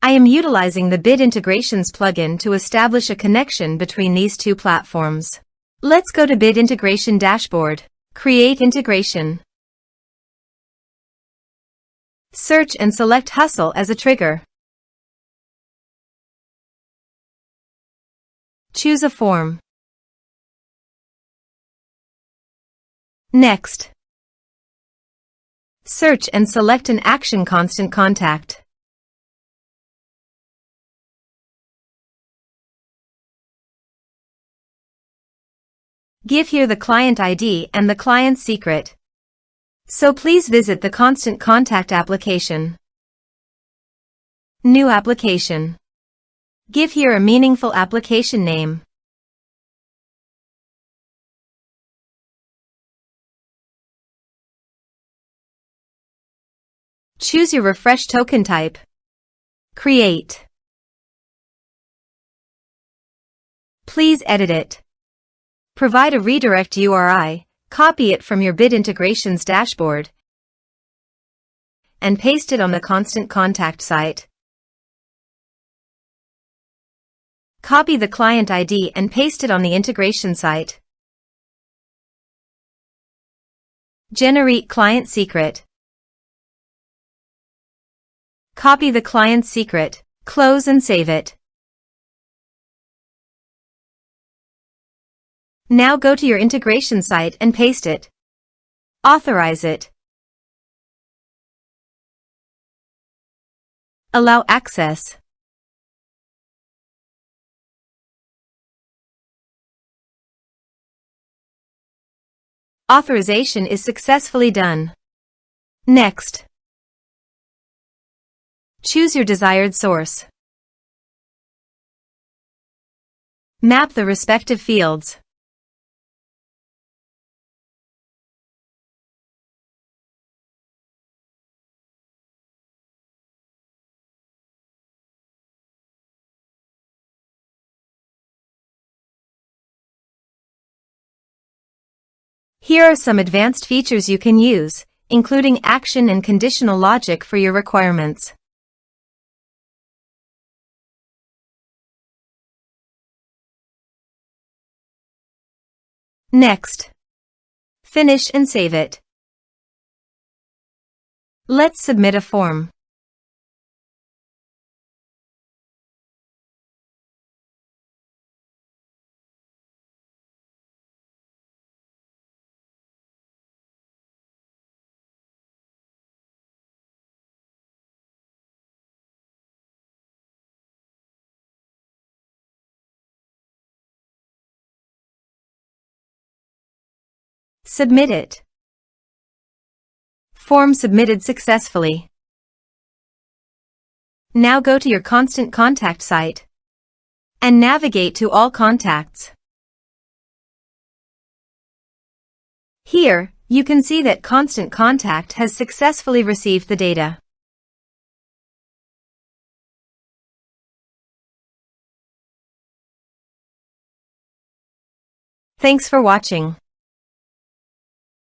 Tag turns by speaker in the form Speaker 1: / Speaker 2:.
Speaker 1: I am utilizing the Bid Integrations plugin to establish a connection between these two platforms. Let's go to Bid Integration Dashboard. Create integration. Search and select Hustle as a trigger. Choose a form. Next, search and select an action constant contact. Give here the client ID and the client secret. So please visit the constant contact application. New application. Give here a meaningful application name. Choose your refresh token type. Create. Please edit it. Provide a redirect URI, copy it from your Bid Integrations dashboard, and paste it on the constant contact site. Copy the client ID and paste it on the integration site. Generate client secret. Copy the client secret, close and save it. Now go to your integration site and paste it. Authorize it. Allow access. Authorization is successfully done. Next, choose your desired source. Map the respective fields. Here are some advanced features you can use, including action and conditional logic for your requirements. Next, finish and save it. Let's submit a form. Submit it. Form submitted successfully. Now go to your constant contact site and navigate to all contacts. Here, you can see that Constant Contact has successfully received the data. Thanks for watching.